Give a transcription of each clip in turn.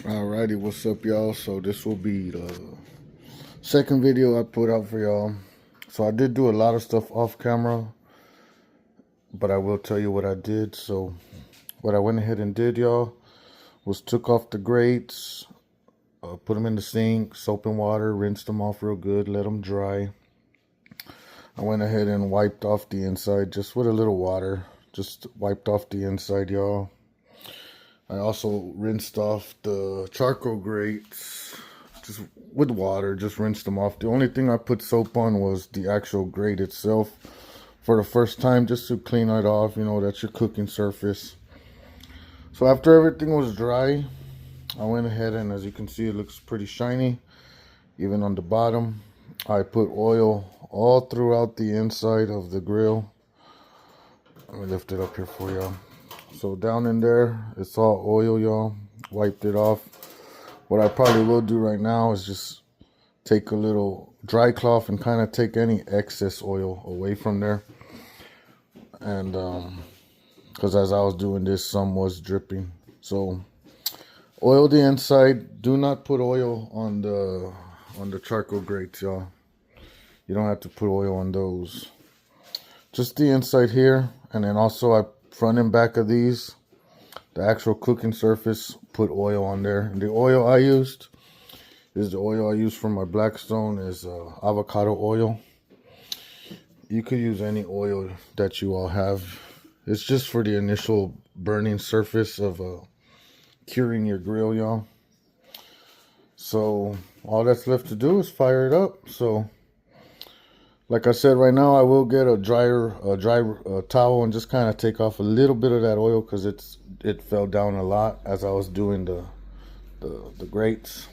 Alrighty, what's up, y'all? So this will be the second video I put out for y'all. So I did do a lot of stuff off camera, but I will tell you what I did. So what I went ahead and did, y'all, was took off the grates, put them in the sink, soap and water, rinsed them off real good, let them dry. I went ahead and wiped off the inside just with a little water. Just wiped off the inside, y'all. I also rinsed off the charcoal grates just with water, just rinsed them off. The only thing I put soap on was the actual grate itself for the first time, just to clean it off. You know, that's your cooking surface. So after everything was dry, I went ahead and, as you can see, it looks pretty shiny. Even on the bottom, I put oil all throughout the inside of the grill. Let me lift it up here for y'all. So down in there, it's all oil, y'all. Wiped it off. What I probably will do right now is just take a little dry cloth and kind of take any excess oil away from there. And because as I was doing this, some was dripping. So oil the inside. Do not put oil on the charcoal grates, y'all. You don't have to put oil on those. Just the inside here, and then also I front and back of these, the actual cooking surface, put oil on there. And the oil I used is the oil I use for my Blackstone is avocado oil. You could use any oil that you all have. It's just for the initial burning surface of curing your grill, y'all. So all that's left to do is fire it up. So like I said, right now I will get a dry towel and just kind of take off a little bit of that oil because it fell down a lot as I was doing the grates.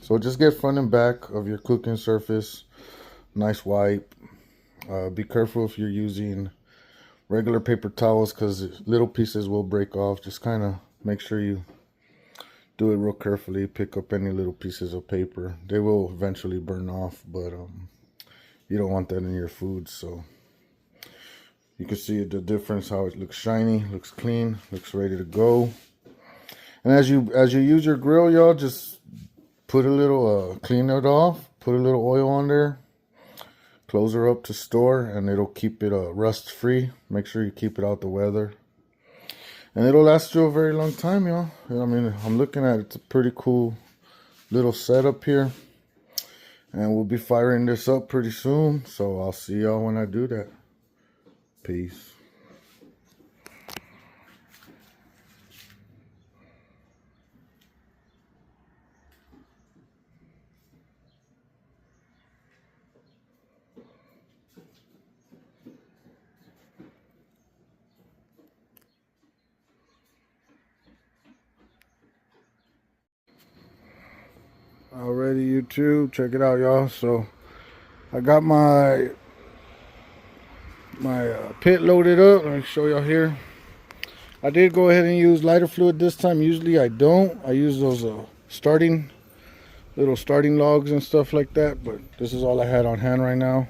So just get front and back of your cooking surface, nice wipe. Be careful if you're using regular paper towels because little pieces will break off. Just kind of make sure you do it real carefully. Pick up any little pieces of paper. They will eventually burn off, but you don't want that in your food. So you can see the difference, how it looks shiny, looks clean, looks ready to go. And as you use your grill, y'all, just put a little clean it off, put a little oil on there, close her up to store, and it'll keep it rust free. Make sure you keep it out the weather, and it'll last you a very long time, y'all. I mean, I'm looking at it's a pretty cool little setup here. And we'll be firing this up pretty soon. So I'll see y'all when I do that. Peace. Alrighty, YouTube, check it out, y'all. So I got my pit loaded up. Let me show y'all here. I did go ahead and use lighter fluid this time. Usually I don't. I use those little starting logs and stuff like that, but this is all I had on hand right now,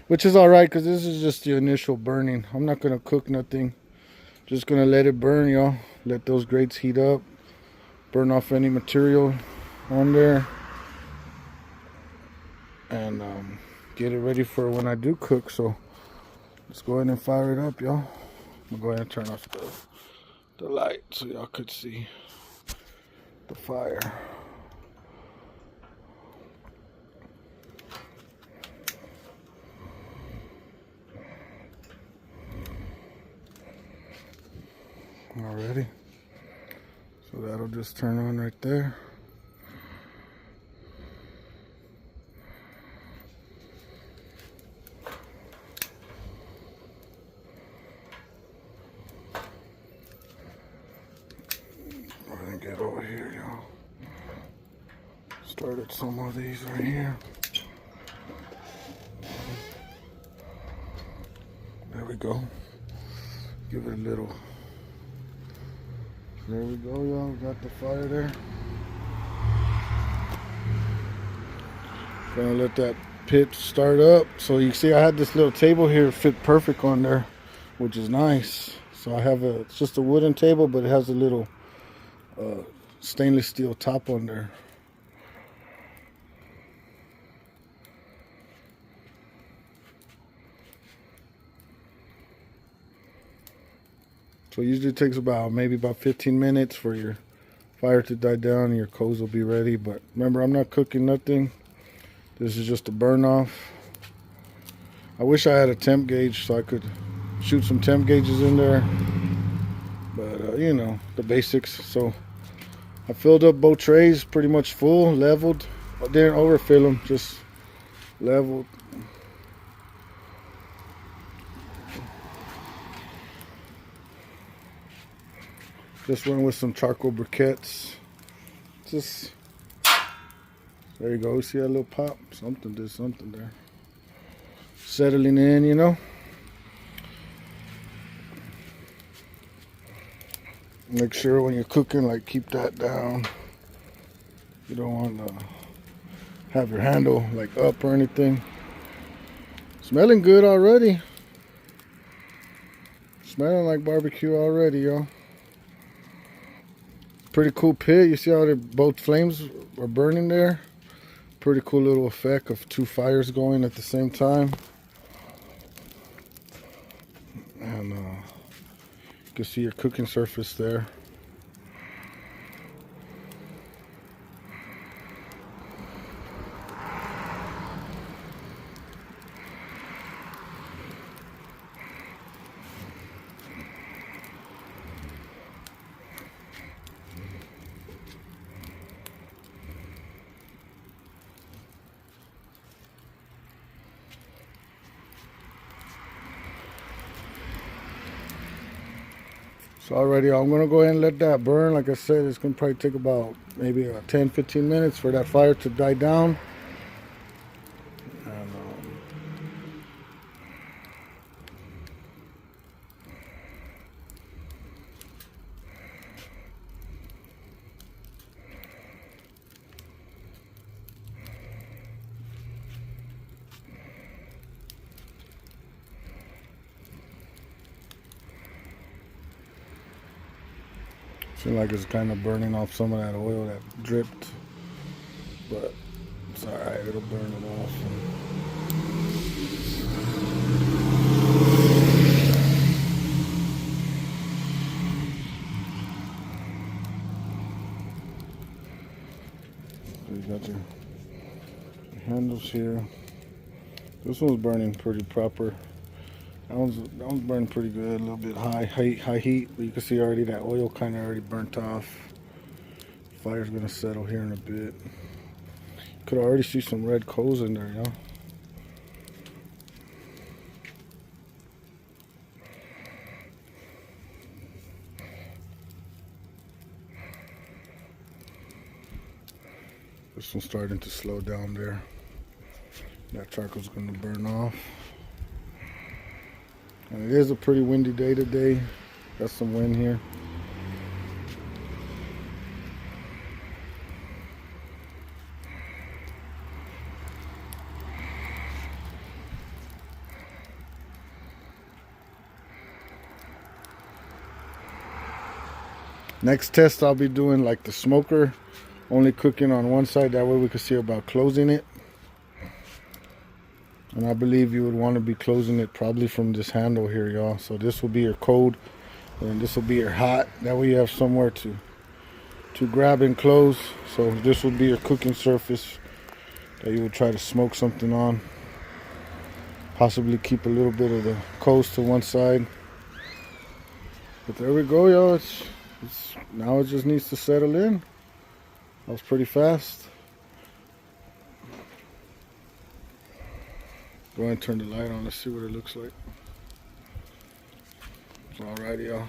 which is all right because this is just the initial burning. I'm not gonna cook nothing, just gonna let it burn, y'all. Let those grates heat up, burn off any material on there, and get it ready for when I do cook. So let's go ahead and fire it up, y'all. I'm gonna go ahead and turn off the light so y'all could see the fire. Alrighty, so that'll just turn on right there. We're gonna get over here, y'all. Started some of these right here. There we go. Give it a little. There we go, y'all. Got the fire there. Gonna let that pit start up. So you see I had this little table here fit perfect on there, which is nice. So I have it's just a wooden table, but it has a little stainless steel top on there. So it usually takes maybe about 15 minutes for your fire to die down and your coals will be ready. But remember, I'm not cooking nothing. This is just a burn off. I wish I had a temp gauge so I could shoot some temp gauges in there. But you know, the basics. So I filled up both trays pretty much full, leveled. I didn't overfill them, just leveled. Just went with some charcoal briquettes. Just, there you go. See that little pop? Something did something there. Settling in, you know. Make sure when you're cooking, like, keep that down. You don't want to have your handle like up or anything. Smelling good already. Smelling like barbecue already, y'all. Pretty cool pit. You see how both flames are burning there? Pretty cool little effect of two fires going at the same time. And you can see your cooking surface there. So already I'm gonna go ahead and let that burn. Like I said, it's gonna probably take about maybe 10-15 minutes for that fire to die down. And, seems like it's kind of burning off some of that oil that dripped, but it's alright, it'll burn it off. So you got your handles here. This one's burning pretty proper. That one's burning pretty good, a little bit high heat, but you can see already that oil kind of already burnt off. Fire's gonna settle here in a bit. Could already see some red coals in there, y'all. This one's starting to slow down there. That charcoal's gonna burn off. And it is a pretty windy day today. Got some wind here. Next test I'll be doing like the smoker, only cooking on one side, that way we can see about closing it. And I believe you would want to be closing it probably from this handle here, y'all. So this will be your cold and this will be your hot. That way you have somewhere to grab and close. So this will be your cooking surface that you would try to smoke something on. Possibly keep a little bit of the coals to one side. But there we go, y'all. Now it just needs to settle in. That was pretty fast. Go ahead and turn the light on. Let's see what it looks like. Alrighty, y'all.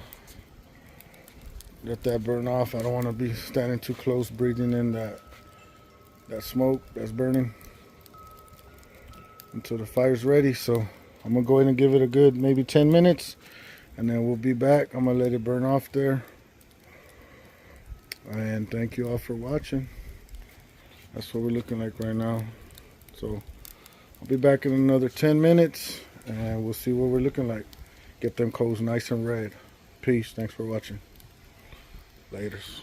Let that burn off. I don't want to be standing too close, breathing in that smoke that's burning until the fire's ready. So I'm gonna go ahead and give it a good maybe 10 minutes, and then we'll be back. I'm gonna let it burn off there. And thank you all for watching. That's what we're looking like right now. So I'll be back in another 10 minutes and we'll see what we're looking like. Get them coals nice and red. Peace. Thanks for watching. Laters.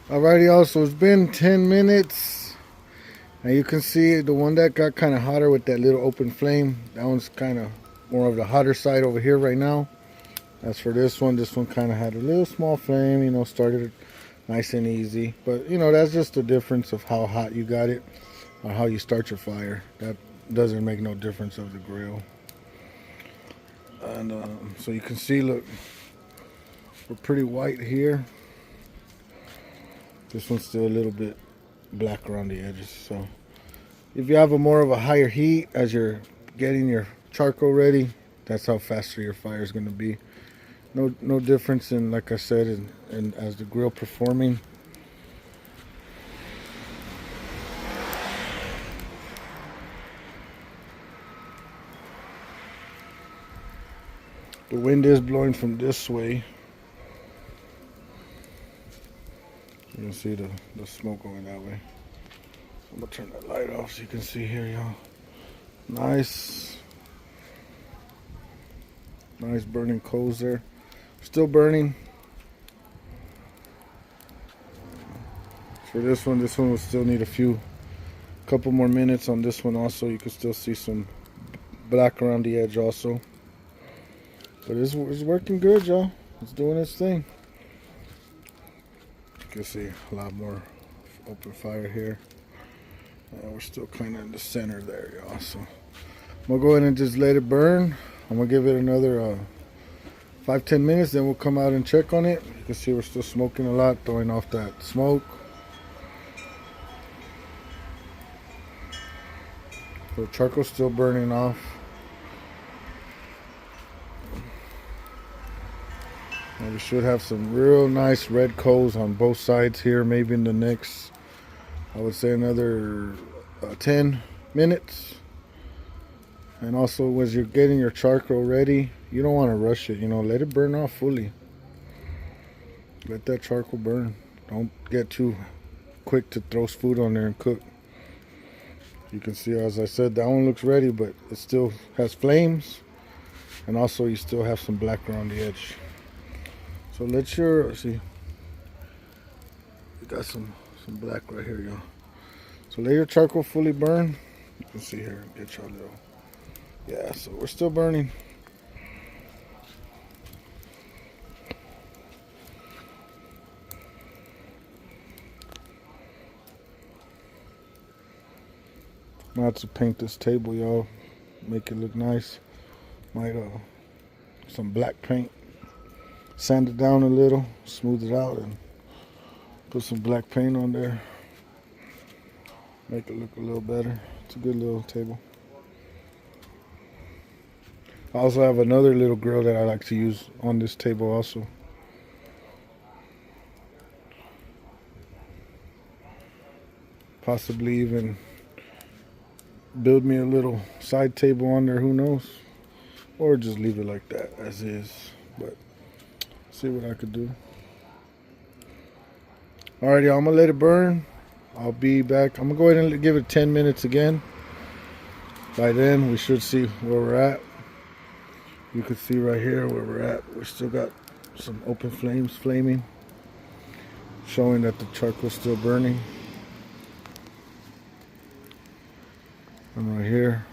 Alrighty, y'all, so it's been 10 minutes. And you can see the one that got kind of hotter with that little open flame. That one's kind of more of the hotter side over here right now. As for this one kind of had a little small flame, you know, started nice and easy. But, you know, that's just the difference of how hot you got it or how you start your fire. That doesn't make no difference of the grill. And so you can see, look, we're pretty white here. This one's still a little bit black around the edges. So if you have a more of a higher heat as you're getting your charcoal ready, that's how faster your fire is going to be. No difference in, like I said, in as the grill performing. The wind is blowing from this way. You can see the smoke going that way. I'm gonna turn that light off so you can see here, y'all. Nice burning coals there. Still burning. For this one will still need couple more minutes on this one also. You can still see some black around the edge also. But it's working good, y'all. It's doing its thing. You can see a lot more open fire here. And we're still kind of in the center there, y'all. So I'm gonna go ahead and just let it burn. I'm gonna give it another 5-10 minutes, then we'll come out and check on it. You can see we're still smoking a lot, throwing off that smoke. The charcoal's still burning off. And we should have some real nice red coals on both sides here, maybe in the next, I would say, another 10 minutes. And also, as you're getting your charcoal ready, you don't want to rush it, you know, let it burn off fully. Let that charcoal burn. Don't get too quick to throw food on there and cook. You can see, as I said, that one looks ready, but it still has flames. And also, you still have some black around the edge. So see, you got some black right here, y'all. So let your charcoal fully burn. You can see here, get your little, yeah, so we're still burning. I'm about to paint this table, y'all, make it look nice. Might some black paint. Sand it down a little, smooth it out, and put some black paint on there. Make it look a little better. It's a good little table. I also have another little grill that I like to use on this table also. Possibly even build me a little side table on there, who knows? Or just leave it like that as is. But see what I could do. Alright, y'all, I'm gonna let it burn. I'll be back. I'm gonna go ahead and give it 10 minutes again. By then we should see where we're at. You can see right here where we're at. We still got some open flames flaming, showing that the charcoal's still burning. And right here,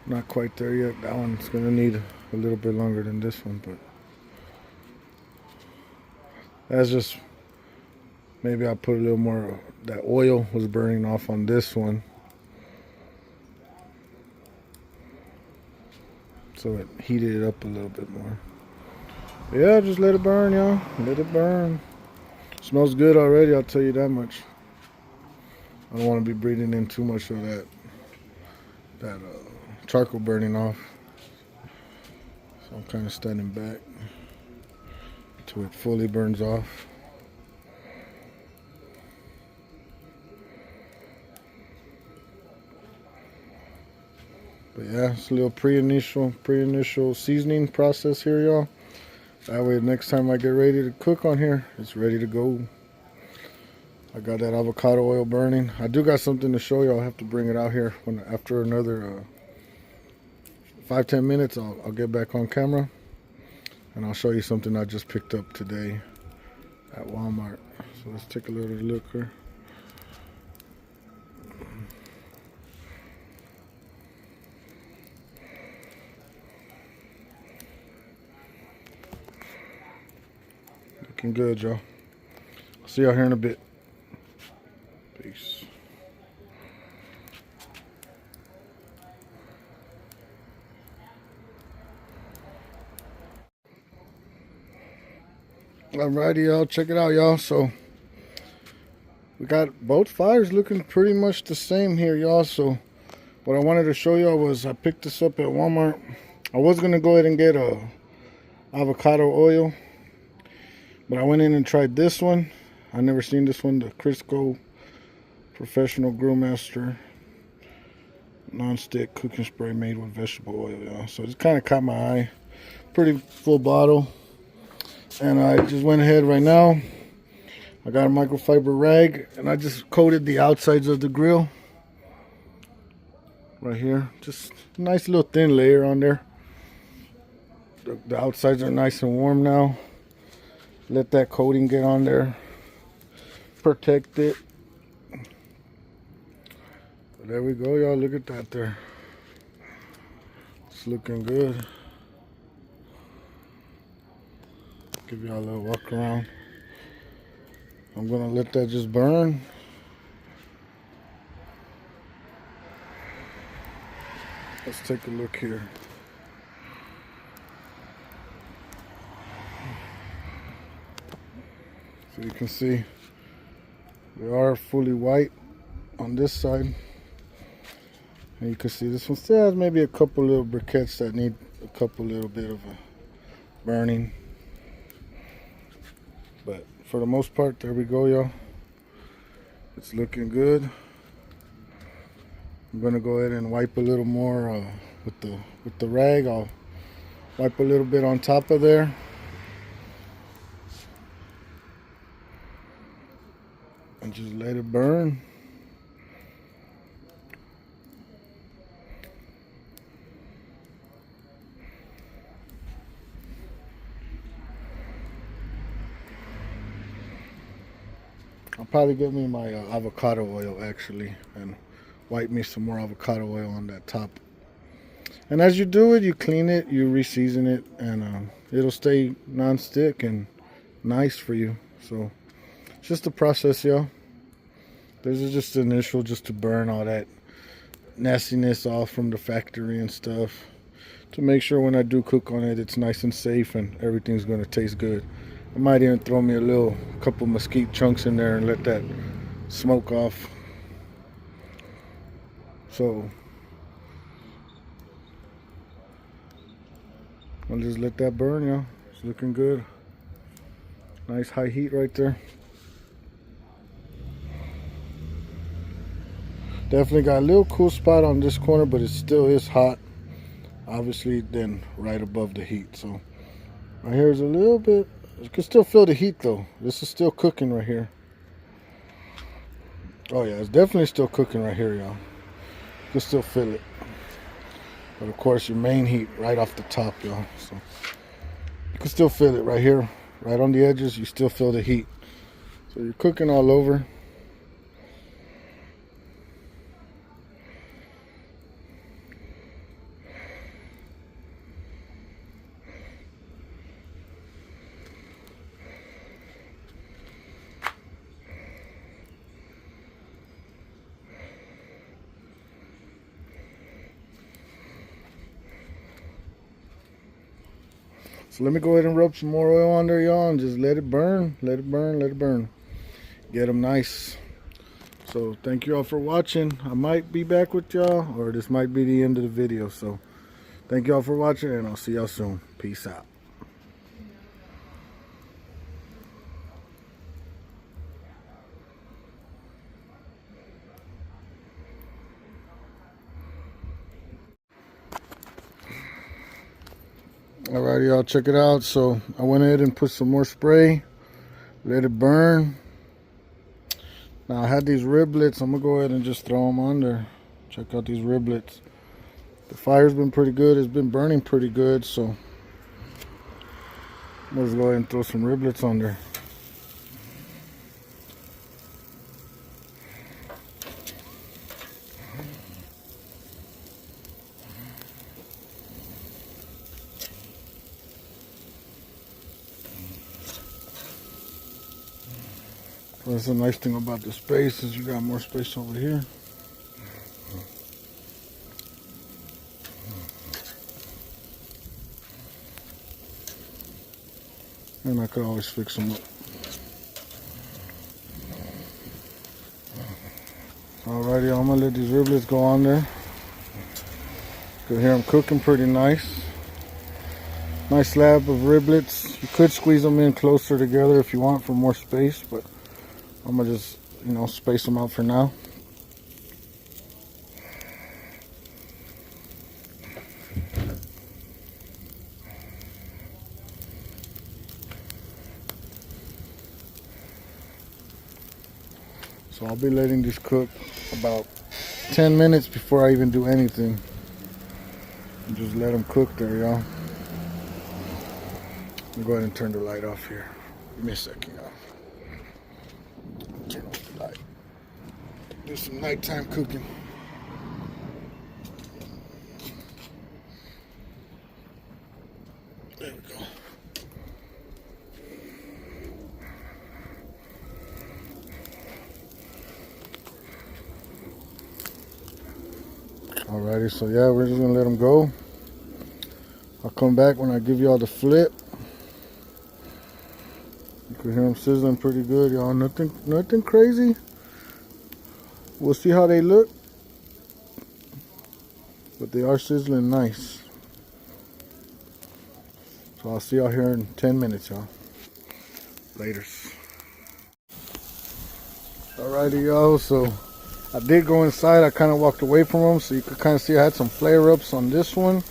not quite there yet. That one's gonna need a little bit longer than this one, but that's just, maybe I'll put a little more, that oil was burning off on this one. So it heated it up a little bit more. Yeah, just let it burn, y'all. Let it burn. Smells good already, I'll tell you that much. I don't want to be breathing in too much of that charcoal burning off. So I'm kind of standing back until it fully burns off. But yeah, it's a little pre-initial seasoning process here, y'all. That way next time I get ready to cook on here, it's ready to go. I got that avocado oil burning. I do got something to show you. I'll have to bring it out here after another 5-10 minutes. I'll get back on camera and I'll show you something I just picked up today at Walmart. So let's take a little look here. Looking good, y'all. See y'all here in a bit. Peace. Alrighty, y'all, check it out, y'all. So we got both fires looking pretty much the same here, y'all. So what I wanted to show y'all was I picked this up at Walmart. I was gonna go ahead and get a avocado oil, but I went in and tried this one. I never seen this one, the Crisco Professional Grill Master non-stick cooking spray made with vegetable oil, y'all. So it kind of caught my eye. Pretty full bottle. And I just went ahead right now. I got a microfiber rag and I just coated the outsides of the grill right here. Just a nice little thin layer on there. The outsides are nice and warm now. Let that coating get on there. Protect it. There we go, y'all. Look at that there. It's looking good. Give y'all a little walk around. I'm gonna let that just burn. Let's take a look here. So you can see they are fully white on this side. And you can see this one still has maybe a couple little briquettes that need a couple little bit of a burning. But for the most part, there we go, y'all. It's looking good. I'm gonna go ahead and wipe a little more with the rag. I'll wipe a little bit on top of there. And just let it burn. I'll probably get me my avocado oil actually and wipe me some more avocado oil on that top. And as you do it, you clean it, you re-season it, and it'll stay non-stick and nice for you. So it's just a process, y'all. This is just initial, just to burn all that nastiness off from the factory and stuff, to make sure when I do cook on it, it's nice and safe and everything's gonna taste good. I might even throw me a couple mesquite chunks in there and let that smoke off. So I'll just let that burn, y'all. It's looking good. Nice high heat right there. Definitely got a little cool spot on this corner, but it still is hot. Obviously, then right above the heat. So right here is a little bit. You can still feel the heat though. This is still cooking right here. Oh yeah, it's definitely still cooking right here, y'all. You can still feel it. But of course, your main heat right off the top, y'all. So you can still feel it right here, right on the edges. You still feel the heat. So you're cooking all over. So let me go ahead and rub some more oil on there, y'all, and just let it burn, let it burn, let it burn. Get them nice. So thank you all for watching. I might be back with y'all, or this might be the end of the video. So thank you all for watching, and I'll see y'all soon. Peace out. Alrighty, y'all, check it out. So I went ahead and put some more spray, let it burn. Now I had these riblets. I'm gonna go ahead and just throw them on there. Check out these riblets. The fire's been pretty good. It's been burning pretty good. So let's go ahead and throw some riblets on there. That's the nice thing about the space is you got more space over here. And I could always fix them up. Alrighty, I'm gonna let these riblets go on there. You can hear them cooking pretty nice. Nice slab of riblets. You could squeeze them in closer together if you want for more space, but I'm gonna just, space them out for now. So I'll be letting these cook about 10 minutes before I even do anything. And just let them cook there, y'all. Let me go ahead and turn the light off here. Give me a second, y'all. Turn off the light. Do some nighttime cooking. There we go. Alrighty, so yeah, we're just gonna let them go. I'll come back when I give y'all the flip. You can hear them sizzling pretty good, y'all. Nothing crazy. We'll see how they look, but they are sizzling nice. So I'll see y'all here in 10 minutes, y'all. Laters. Alrighty, y'all. So I did go inside. I kind of walked away from them, so you could kind of see I had some flare-ups on this one.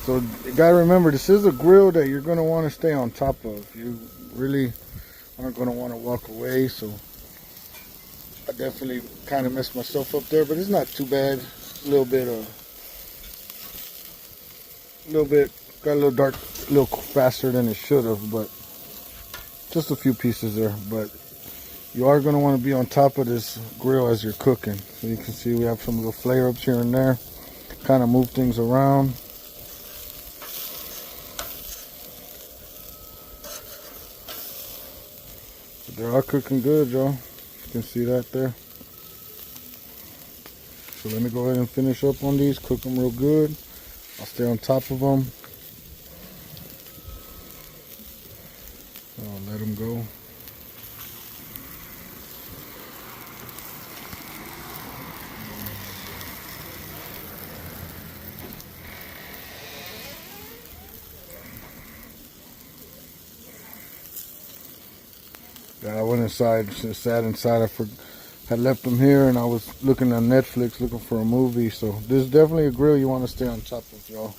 So you gotta remember, this is a grill that you're gonna want to stay on top of. You really aren't gonna want to walk away. So I definitely kind of messed myself up there, but it's not too bad. A little bit, got a little dark, a little faster than it should have, but just a few pieces there. But you are gonna want to be on top of this grill as you're cooking. So you can see we have some little flare-ups here and there. Kind of move things around. They are cooking good, y'all. You can see that there. So let me go ahead and finish up on these, cook them real good. I'll stay on top of them. I'll let them go. Yeah, I went inside, sat inside. Had left them here, and I was looking on Netflix, looking for a movie. So this is definitely a grill you want to stay on top of, y'all.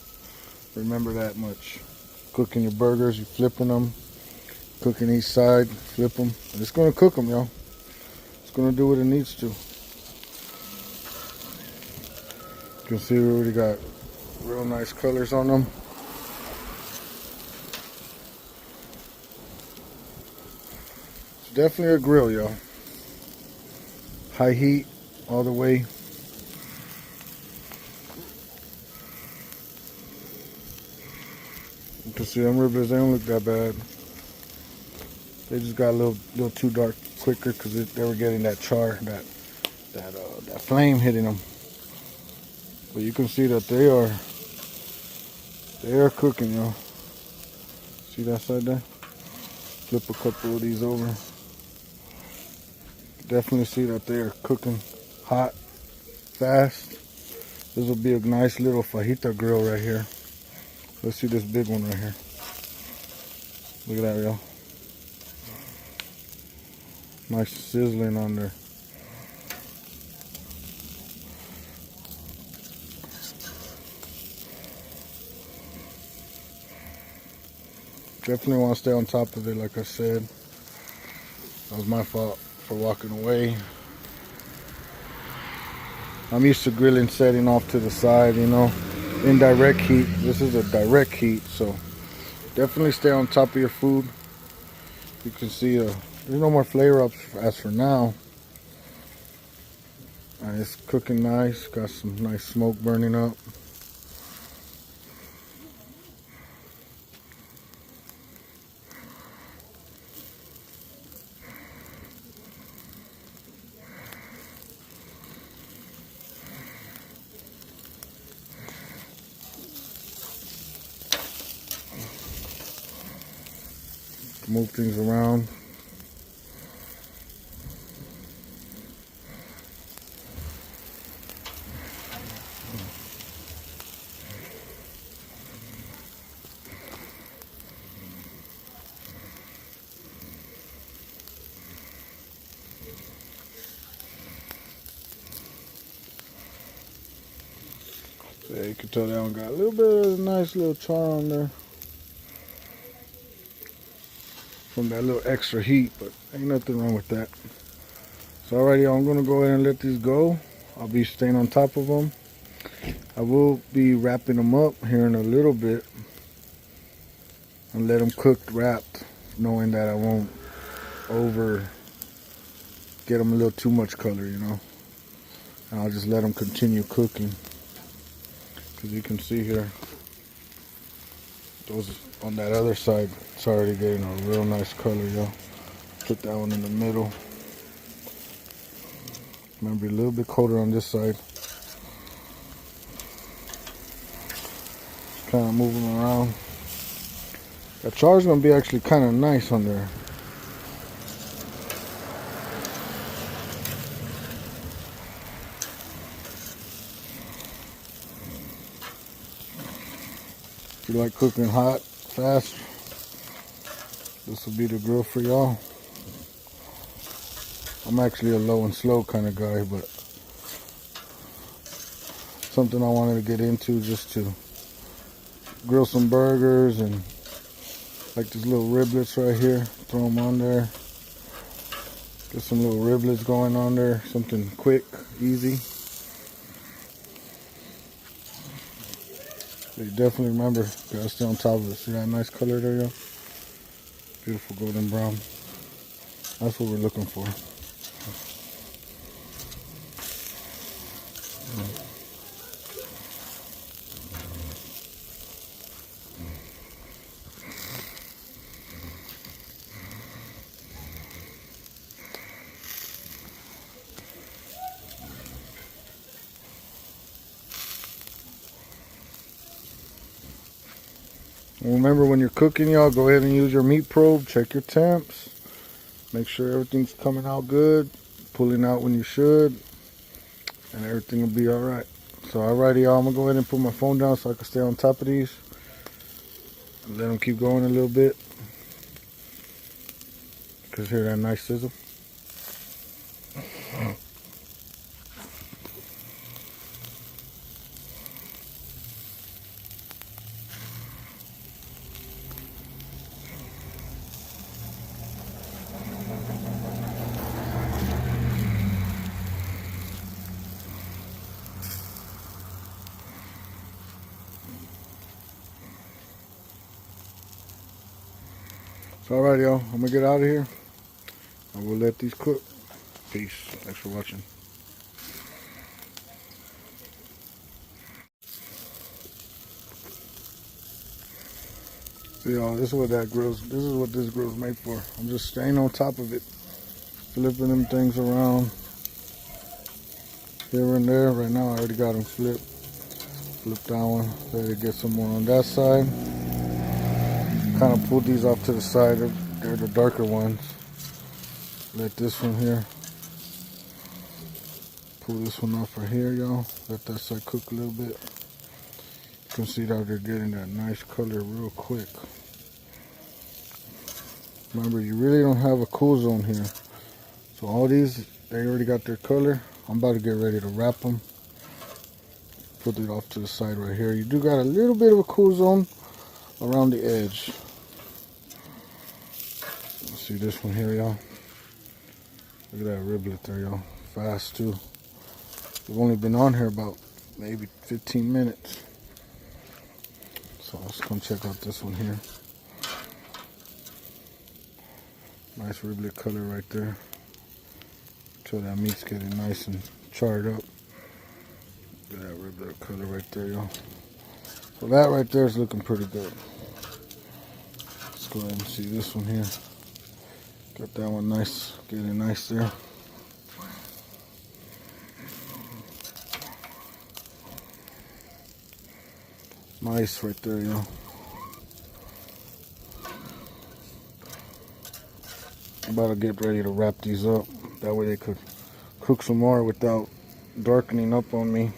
Remember that much. Cooking your burgers, you flipping them, cooking each side, flip them. And it's gonna cook them, y'all. It's gonna do what it needs to. You can see we already got real nice colors on them. Definitely a grill, y'all. High heat all the way. You can see them riblets, they don't look that bad. They just got a little too dark quicker because they were getting that char, that flame hitting them. But you can see that they are cooking, y'all. See that side there? Flip a couple of these over. Definitely see that they are cooking hot, fast. This will be a nice little fajita grill right here. Let's see this big one right here. Look at that, y'all. Nice sizzling on there. Definitely want to stay on top of it, like I said. That was my fault for walking away. I'm used to grilling setting off to the side, in direct heat. This is a direct heat, so definitely stay on top of your food. You can see there's no more flare-ups as for now. And it's cooking nice, got some nice smoke burning up. move things around. So you can tell that one got a little bit of a nice little char on there from that little extra heat, but ain't nothing wrong with that. So alrighty, I'm gonna go ahead and let these go. I'll be staying on top of them. I will be wrapping them up here in a little bit and let them cook wrapped, knowing that I won't get them a little too much color, you know. And I'll just let them continue cooking. As you can see here, those on that other side, it's already getting a real nice color, y'all. Put that one in the middle. Remember, a little bit colder on this side. Kind of moving around. That char is gonna be actually kind of nice on there. If you like cooking hot, fast, this will be the grill for y'all. I'm actually a low and slow kind of guy, but something I wanted to get into just to grill some burgers and like these little riblets right here. Throw them on there. Get some little riblets going on there. Something quick, easy. But you definitely remember, gotta stay on top of it. See that nice color there, y'all? Beautiful golden brown. That's what we're looking for. Remember, when you're cooking, y'all, go ahead and use your meat probe. Check your temps. Make sure everything's coming out good. Pulling out when you should. And everything will be alright. So, alrighty, y'all. I'm going to go ahead and put my phone down so I can stay on top of these. And let them keep going a little bit. Because hear that nice sizzle. So alright, y'all, I'm gonna get out of here. I will let these cook. Peace. Thanks for watching. See, y'all, this is what this grill's made for. I'm just staying on top of it, flipping them things around here and there. Right now I already got them flipped. Flip that one, ready to get some more on that side. Kind of pulled these off to the side. They're the darker ones. Let this one here. Pull this one off right here, y'all. Let that side cook a little bit. You can see that they're getting that nice color real quick. Remember, you really don't have a cool zone here. So all these, they already got their color. I'm about to get ready to wrap them. Put it off to the side right here. You do got a little bit of a cool zone around the edge. See this one here, y'all. Look at that riblet there, y'all. Fast too. We've only been on here about maybe 15 minutes. So let's come check out this one here. Nice riblet color right there. So that meat's getting nice and charred up. Look at that riblet color right there, y'all. So that right there is looking pretty good. Let's go ahead and see this one here. Got that one nice, getting nice there. Nice right there, y'all. About to get ready to wrap these up. That way they could cook some more without darkening up on me.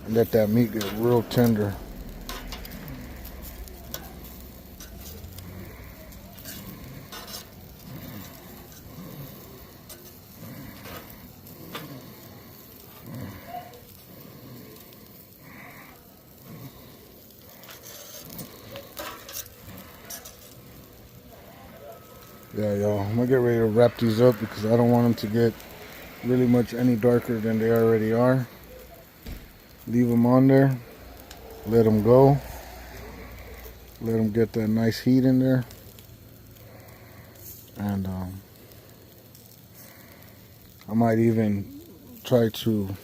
And let that meat get real tender. Yeah, y'all, I'm gonna get ready to wrap these up because I don't want them to get really much any darker than they already are. Leave them on there, let them go, let them get that nice heat in there, and I might even try to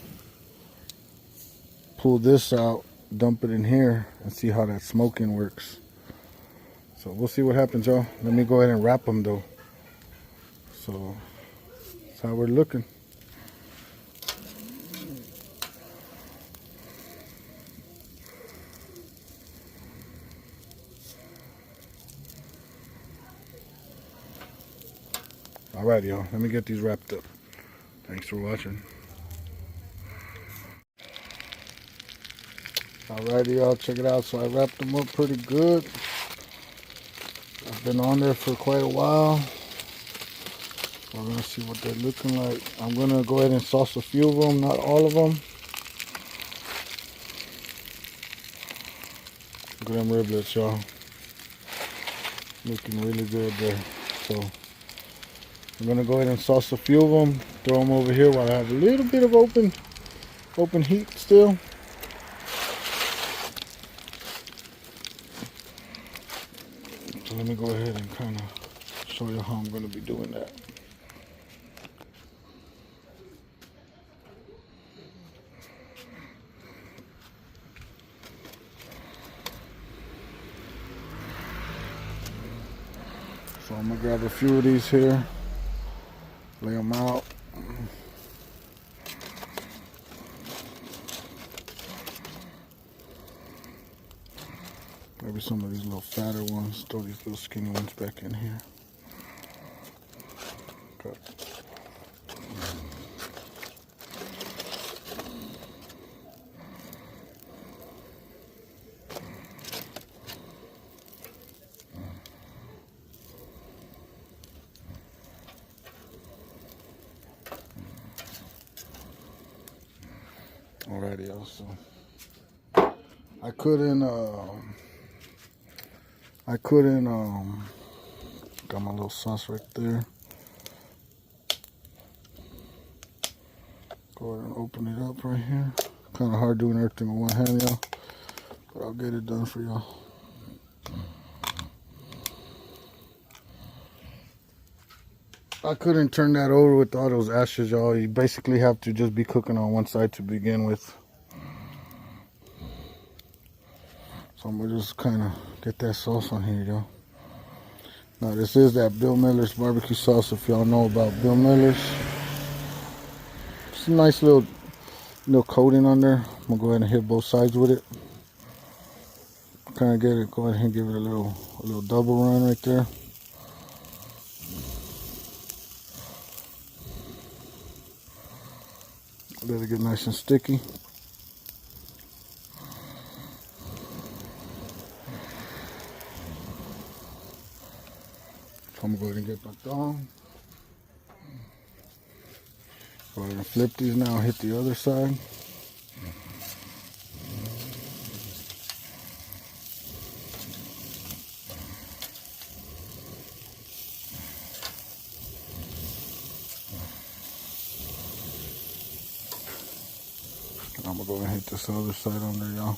pull this out, dump it in here, and see how that smoking works. So we'll see what happens, y'all. Let me go ahead and wrap them though. So that's how we're looking. Alright, y'all, let me get these wrapped up. Thanks for watching. Alrighty, y'all, check it out. So I wrapped them up pretty good. I've been on there for quite a while. We're gonna see what they're looking like. I'm gonna go ahead and sauce a few of them, not all of them. Look at them riblets, y'all. Looking really good there. So I'm gonna go ahead and sauce a few of them, throw them over here while I have a little bit of open heat still. So let me go ahead and kind of show you how I'm gonna be doing that. So I'm gonna grab a few of these here, lay them out. Maybe some of these little fatter ones, throw these little skinny ones back in here. Okay. Alrighty, y'all, so I couldn't got my little sauce right there. Go ahead and open it up right here. Kind of hard doing everything with one hand, y'all, but I'll get it done for y'all. I couldn't turn that over with all those ashes, y'all. You basically have to just be cooking on one side to begin with. So I'm gonna just kind of get that sauce on here, y'all. Now this is that Bill Miller's barbecue sauce, if y'all know about Bill Miller's. It's a nice little coating on there. I'm gonna go ahead and hit both sides with it. Kind of get it, go ahead and give it a little double run right there. Let it get nice and sticky. So I'm gonna go ahead and get my thong. Go ahead and flip these now, hit the other side. I'm gonna go ahead and hit this other side on there, y'all.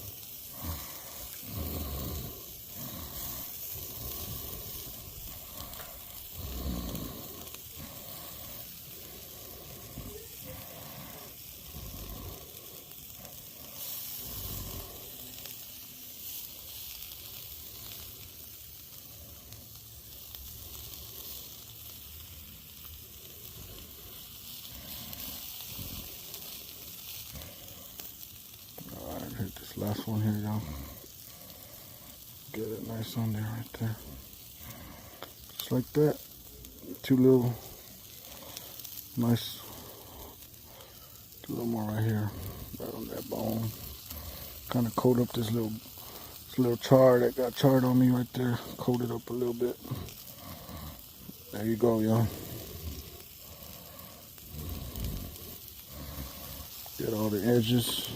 Alright, hit this last one here, y'all. Get it nice on there right there. just like that. Two little nice, a little more right here, right on that bone. Kind of coat up this little char that got charred on me right there. Coat it up a little bit. There you go, y'all. Get all the edges.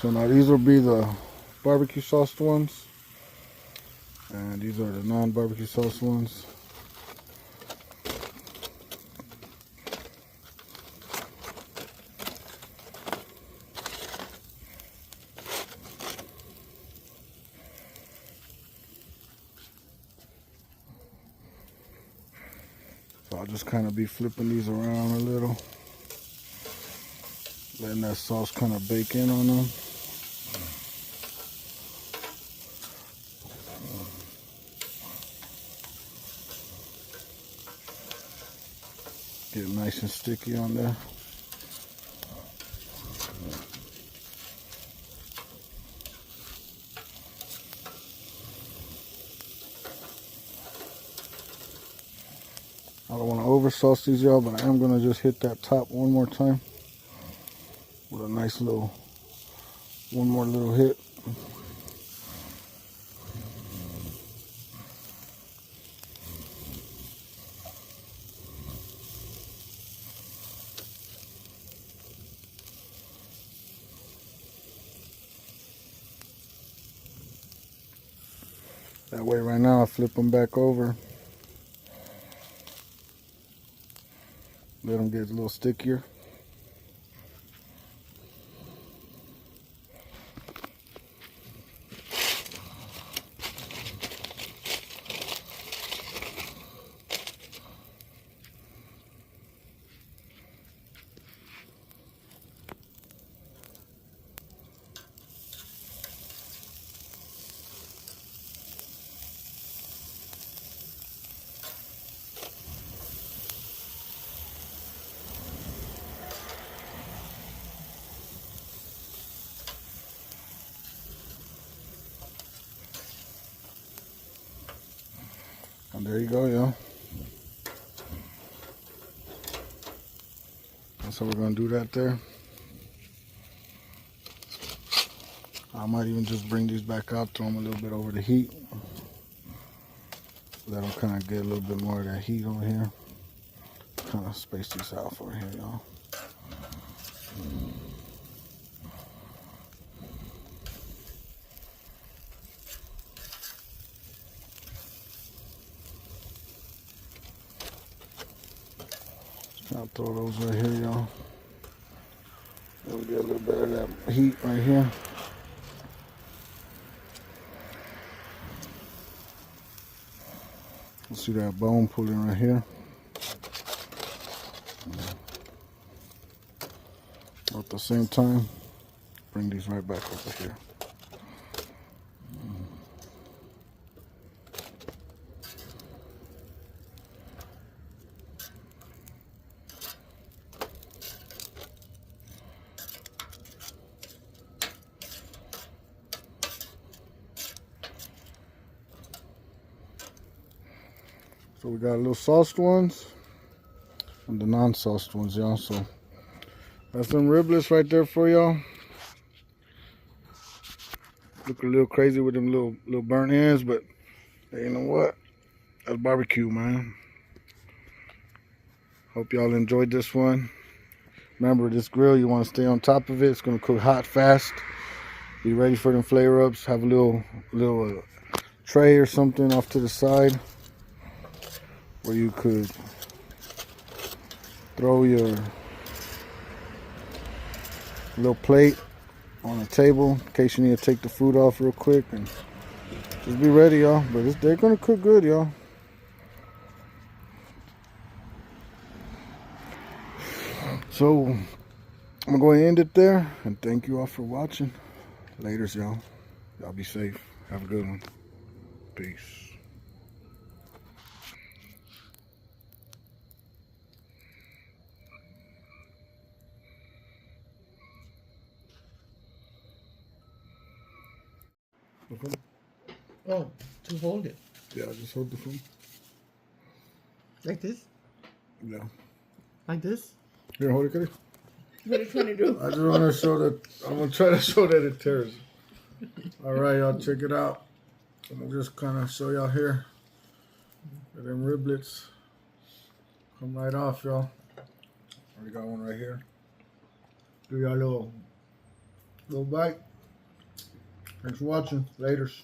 So now these will be the barbecue sauce ones, and these are the non-barbecue sauce ones. So I'll just kind of be flipping these around a little, letting that sauce kind of bake in on them. Get nice and sticky on there. I don't want to over sauce these, y'all, but I am going to just hit that top one more time with a nice little, one more little hit. That way right now I flip them back over. Let them get a little stickier. And there you go, y'all. That's how we're gonna do that there. I might even just bring these back out, throw them a little bit over the heat. Let them kind of get a little bit more of that heat over here. Kind of space these out for here, y'all. I'll throw those right here, y'all. Then we get a little bit of that heat right here. You see that bone pulling right here. At the same time, bring these right back over here. So we got a little sauced ones and the non-sauced ones, y'all. So that's some riblets right there for y'all. Look a little crazy with them little burnt ends, but hey, you know what? That's barbecue, man. Hope y'all enjoyed this one. Remember, this grill, you want to stay on top of it. It's gonna cook hot fast. Be ready for them flare ups. Have a little tray or something off to the side where you could throw your little plate on a table in case you need to take the food off real quick, and just be ready, y'all. But they're gonna cook good, y'all. So I'm gonna go ahead and end it there, and thank you all for watching. Laters, y'all. Y'all be safe. Have a good one. Peace. Oh, to hold it. Yeah, just hold the phone. Like this? Yeah. Like this? Here, hold it, Kitty. What are you trying to do? I just want to show that. I'm gonna try to show that it tears. All right, y'all, check it out. I'm gonna just kind of show y'all here. And them riblets come right off, y'all. Already got one right here. Do y'all little bite. Thanks for watching. Laters.